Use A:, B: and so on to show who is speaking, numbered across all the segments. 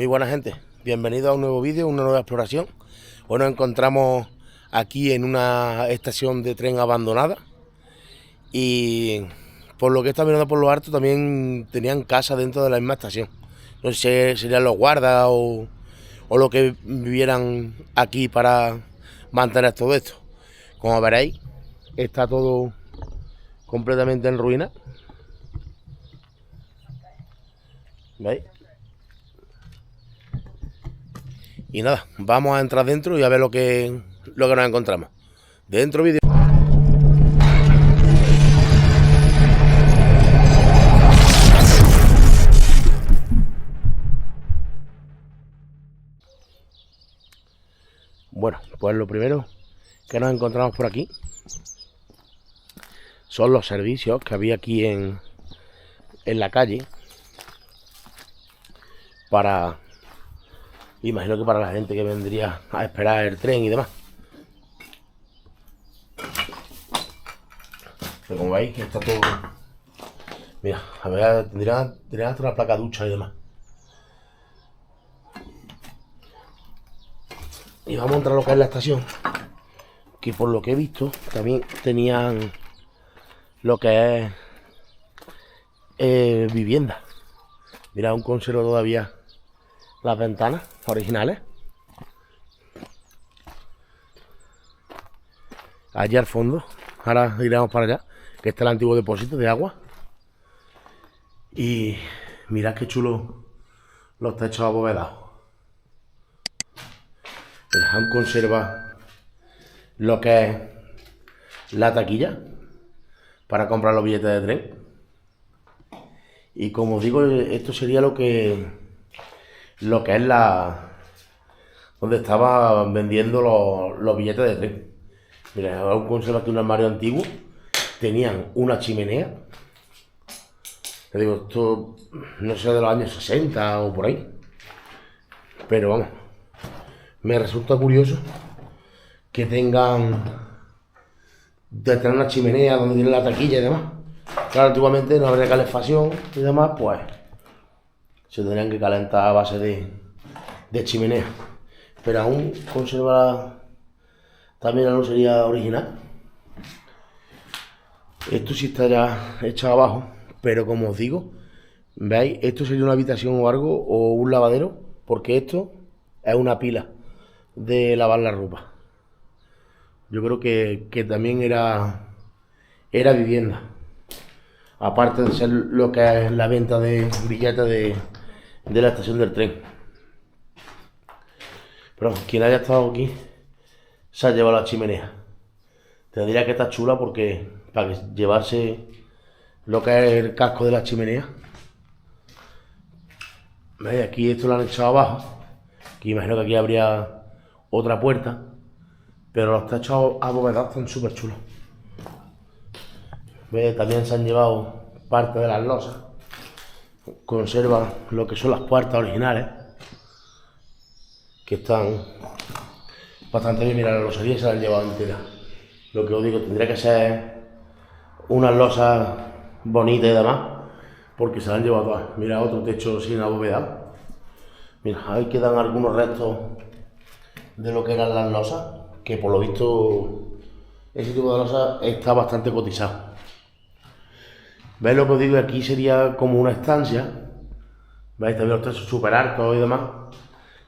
A: buena gente, bienvenidos a un nuevo vídeo, una nueva exploración. Hoy nos encontramos aquí en una estación de tren abandonada y por lo que está mirando por lo alto también tenían casa dentro de la misma estación. No sé si serían los guardas o lo que vivieran aquí para mantener todo esto. Como veréis, está todo completamente en ruina. ¿Veis? Y nada, vamos a entrar dentro y a ver lo que nos encontramos. Dentro vídeo. Bueno, pues lo primero que nos encontramos por aquí son los servicios que había aquí en la calle para, imagino que para la gente que vendría a esperar el tren y demás. Pero como veis, está todo... Mira, a ver, tendrían hasta una placa ducha y demás. Y vamos a entrar a lo que es la estación, que por lo que he visto también tenían lo que es vivienda. Mira, aún conservo todavía las ventanas originales. Allí al fondo, ahora iremos para allá, que está el antiguo depósito de agua. Y mirad qué chulo los techos abovedados. Aún conserva lo que es la taquilla para comprar los billetes de tren. Y como os digo, esto sería lo que es la... donde estaban vendiendo los billetes de tren. Mira, aún conserva aquí un armario antiguo. Tenían una chimenea. Te digo, esto no sé, de los años 60 o por ahí. Pero vamos, me resulta curioso que tengan de tener una chimenea donde tienen la taquilla y demás. Claro, antiguamente no habría calefacción y demás, pues se tendrían que calentar a base de chimenea. Pero aún conserva también la losería original. Esto sí está ya echado abajo, pero como os digo, veis, esto sería una habitación o algo, o un lavadero, porque esto es una pila de lavar la ropa. Yo creo que también era vivienda, aparte de ser lo que es la venta de billetes de la estación del tren. Pero quien haya estado aquí se ha llevado la chimenea. Te diría que está chula porque para llevarse lo que es el casco de la chimenea. ¿Veis? Aquí esto lo han echado abajo, que imagino que aquí habría otra puerta, pero los techos abovedados están súper chulos. ¿Veis? También se han llevado parte de las losas. Conservan lo que son las puertas originales, que están bastante bien. Mira, la losería se la han llevado entera. Lo que os digo, tendría que ser unas losas bonitas y demás, porque se la han llevado todas. Mira, otro techo sin abovedar. Mira, ahí quedan algunos restos de lo que eran las losas, que por lo visto ese tipo de losas está bastante cotizado. ¿Veis lo que os digo? Aquí sería como una estancia. ¿Veis? También los techos súper altos y demás,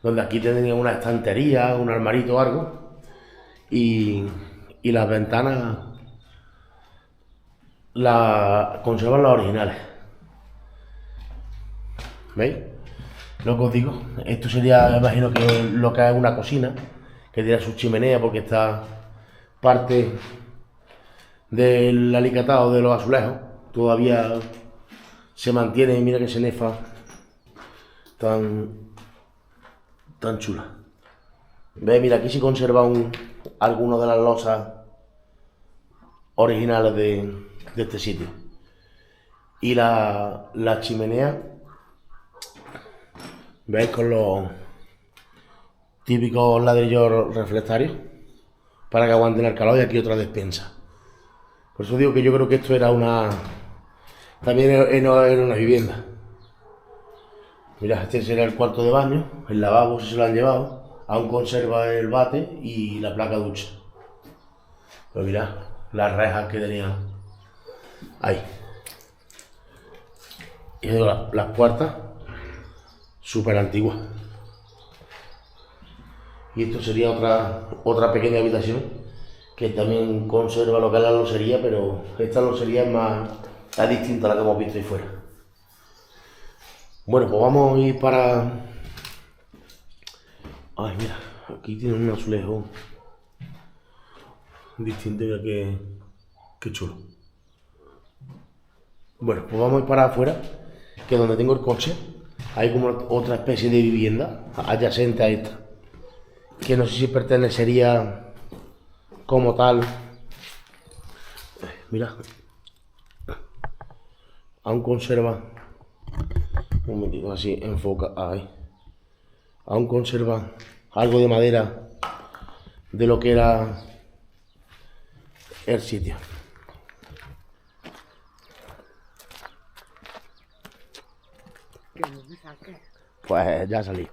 A: donde aquí tendrían una estantería, un armarito o algo, y las ventanas conservan las originales. ¿Veis? Lo que os digo, esto sería, imagino que lo que es una cocina, que tiene su chimenea porque está parte del alicatado de los azulejos, todavía se mantiene. Y mira que cenefa tan chula. ¿Veis? Mira, aquí sí conserva algunas de las losas originales de este sitio. Y la chimenea, ¿veis? Con los típicos ladrillos reflectarios para que aguanten el calor, y aquí otra despensa. Por eso digo que yo creo que esto era también era una vivienda. Mirad, este será el cuarto de baño, el lavabo se lo han llevado, aún conserva el bate y la placa ducha. Pero mirad, las rejas que tenían ahí. Y las puertas, súper antiguas. Y esto sería otra pequeña habitación que también conserva lo que es la losería, pero esta losería es distinta a la que hemos visto ahí fuera. Bueno, pues vamos a ir para... Ay, mira, aquí tiene un azulejo distinto, mira qué chulo. Bueno, pues vamos a ir para afuera, que es donde tengo el coche. Hay como otra especie de vivienda adyacente a esta, que no sé si pertenecería como tal. Mira, aún conserva, un momentito, así enfoca, ahí, aún conserva algo de madera de lo que era el sitio. Pues ya salí.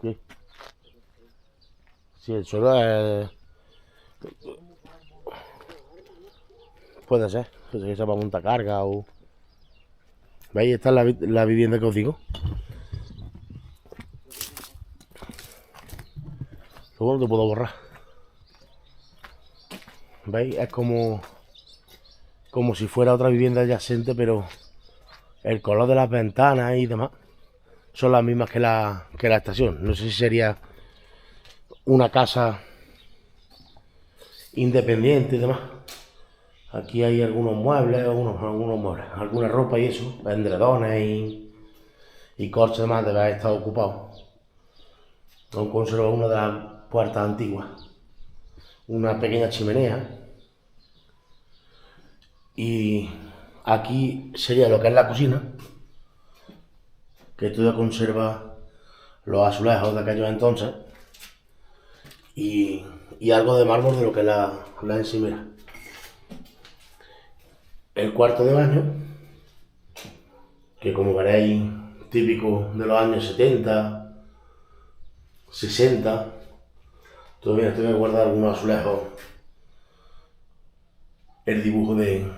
A: ¿Qué? Si el suelo es... Puede ser, que sea para montacarga o... ¿Veis? Esta es la vivienda que os digo. Luego no te puedo borrar. ¿Veis? Es como si fuera otra vivienda adyacente, pero el color de las ventanas y demás son las mismas que la estación. No sé si sería una casa independiente y demás. Aquí hay algunos muebles, alguna ropa y eso, edredones y corches demás debe haber estado ocupado. Aún conserva una de las puertas antiguas, una pequeña chimenea. Y aquí sería lo que es la cocina, que todavía conserva los azulejos de aquellos entonces y algo de mármol de lo que es la encimera. El cuarto de baño, que como veréis, típico de los años 70, 60, todavía tengo que guardar algunos azulejos, el dibujo de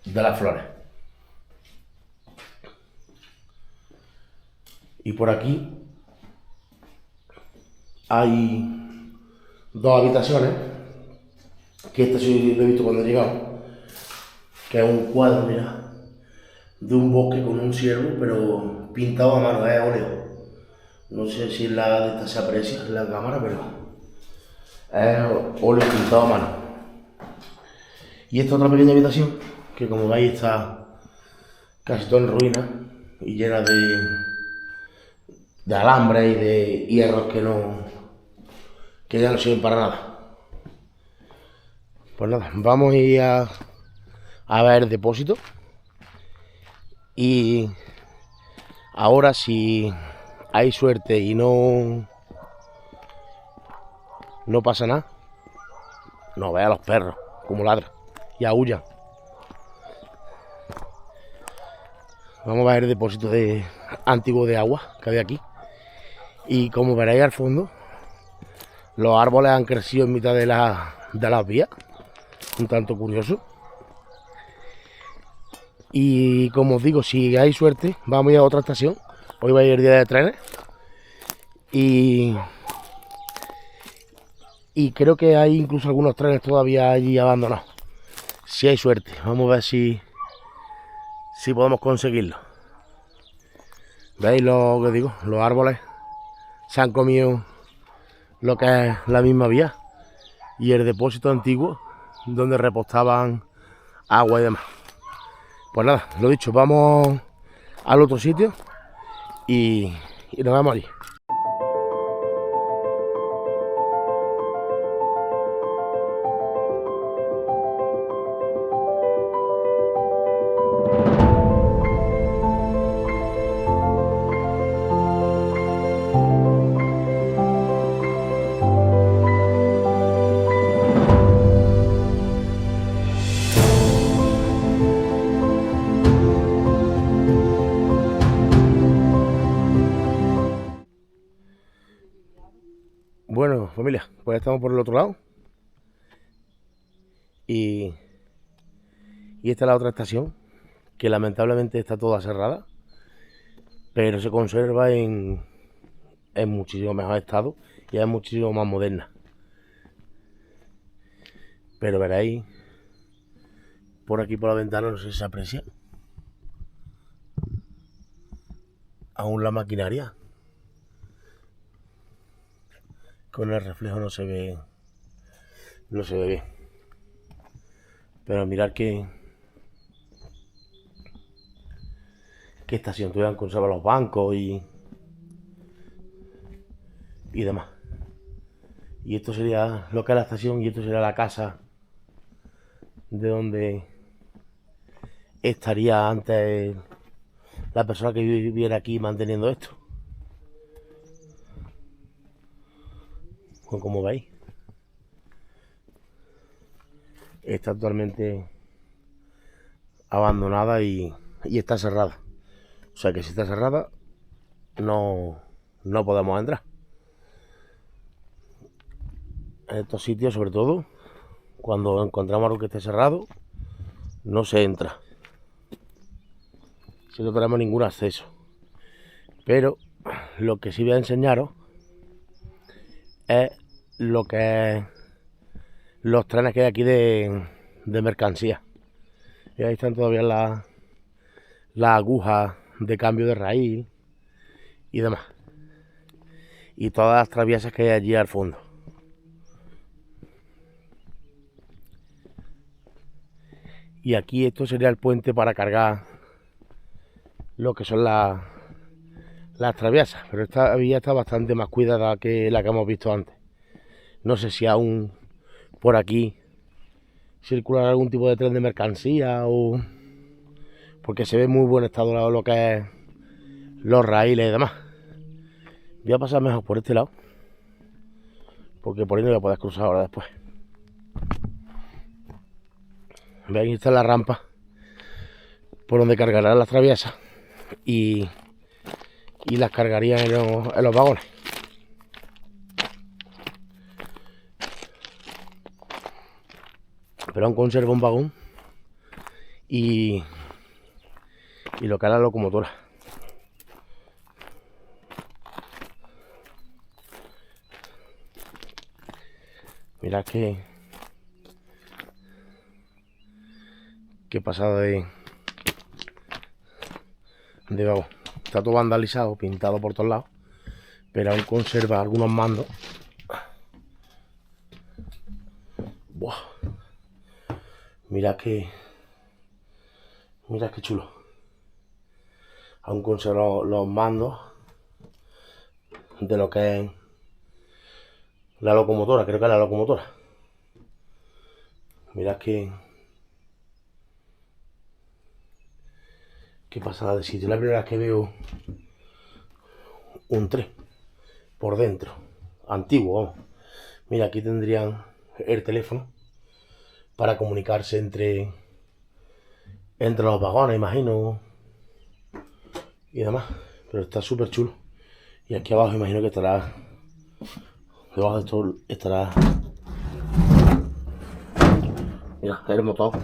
A: las flores. Y por aquí hay dos habitaciones, que este sí lo he visto cuando he llegado, que es un cuadro, mira, de un bosque con un ciervo, pero pintado a mano, es óleo. No sé si de esta se aprecia en la cámara, pero es óleo pintado a mano. Y esta otra pequeña habitación, que como veis está casi todo en ruinas y llena de alambre y de hierros que ya no sirven para nada. Pues nada, vamos a ir a ver el depósito. Y ahora, si hay suerte y no pasa nada, no vea a los perros como ladran y aullan. Vamos a ver el depósito antiguo de agua que había aquí. Y como veréis al fondo, los árboles han crecido en mitad de las vías, un tanto curioso. Y como os digo, si hay suerte, vamos a ir a otra estación. Hoy va a ir el día de trenes. Y creo que hay incluso algunos trenes todavía allí abandonados. Si hay suerte, vamos a ver si podemos conseguirlo. ¿Veis lo que digo? Los árboles se han comido lo que es la misma vía y el depósito antiguo donde repostaban agua y demás. Pues nada, lo dicho, vamos al otro sitio y nos vemos allí. Bueno, familia, pues estamos por el otro lado. Y esta es la otra estación, que lamentablemente está toda cerrada, pero se conserva en muchísimo mejor estado y es muchísimo más moderna. Pero veréis, por aquí por la ventana, no sé si se aprecia aún la maquinaria. Con el reflejo no se ve bien. Pero mirad qué estación todavía conserva los bancos y demás. Y esto sería lo que es la estación y esto sería la casa de donde estaría antes la persona que viviera aquí manteniendo esto. Pues como veis, está actualmente abandonada y está cerrada. O sea que si está cerrada, no podemos entrar. En estos sitios, sobre todo, cuando encontramos algo que esté cerrado, no se entra. Si no tenemos ningún acceso. Pero lo que sí voy a enseñaros es lo que es los trenes que hay aquí de mercancía. Y ahí están todavía las agujas de cambio de raíz y demás. Y todas las traviesas que hay allí al fondo. Y aquí esto sería el puente para cargar lo que son las traviesas. Pero esta vía está bastante más cuidada que la que hemos visto antes. No sé si aún por aquí circulará algún tipo de tren de mercancía o... porque se ve muy buen estado lo que es los raíles y demás. Voy a pasar mejor por este lado, porque por ahí no voy a poder cruzar ahora después. Veis, esta es la rampa por donde cargarán las traviesas y las cargarían en los vagones. Pero aún conserva un vagón y lo que es la locomotora. Mirad qué pasada de vagón. Está todo vandalizado, pintado por todos lados, pero aún conserva algunos mandos. Buah. Mirad qué chulo. Aún conserva los mandos de lo que es la locomotora, creo que es la locomotora. Mirad qué pasada de sitio. La primera vez que veo un tren por dentro, antiguo, vamos. Mira, aquí tendrían el teléfono para comunicarse entre los vagones, imagino, y demás. Pero está súper chulo. Y aquí abajo imagino que estará, debajo de esto estará, mira, el motor.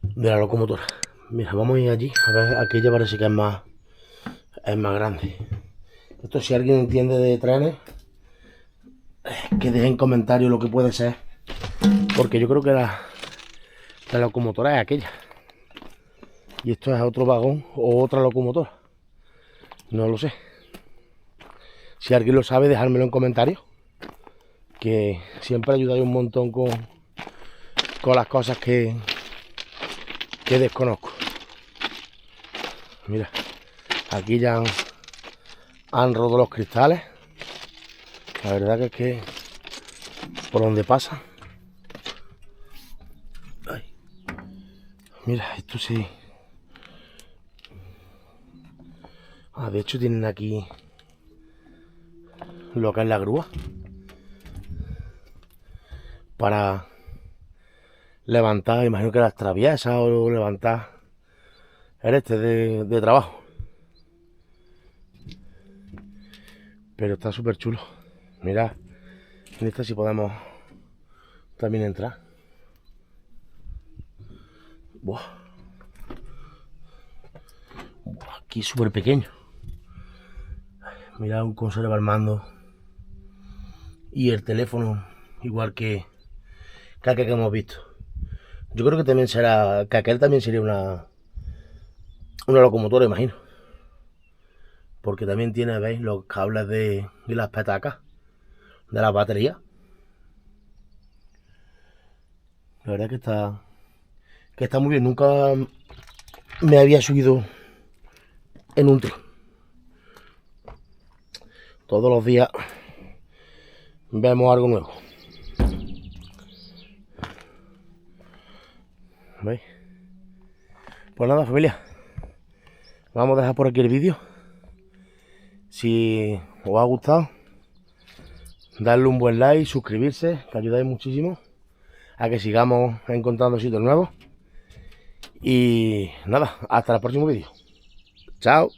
A: De la locomotora. Mira, vamos a ir allí, a ver, aquella parece que es más grande. Esto, si alguien entiende de trenes, que dejen en comentarios lo que puede ser, porque yo creo que la locomotora es aquella y esto es otro vagón o otra locomotora, no lo sé. Si alguien lo sabe, dejármelo en comentarios, que siempre ayudáis un montón con las cosas que desconozco. Mira, aquí ya han roto los cristales. La verdad que es que por donde pasa. Ay. Mira, esto sí. De hecho tienen aquí lo que es la grúa para levantar, imagino que las traviesas o levantar el de trabajo. Pero está súper chulo. Mirad, en esta sí podemos también entrar. Buah. Buah, aquí súper pequeño. Mirad un conserva el mando. Y el teléfono, igual que aquel que hemos visto. Yo creo que también será, que aquel también sería una locomotora, imagino. Porque también tiene, ¿veis? Los cables de las petacas de la batería. La verdad que está muy bien. Nunca me había subido en un tren. Todos los días vemos algo nuevo. ¿Veis? Pues nada, familia. Vamos a dejar por aquí el vídeo. Si os ha gustado, darle un buen like, suscribirse, que ayudáis muchísimo a que sigamos encontrando sitios nuevos. Y nada, hasta el próximo vídeo. Chao.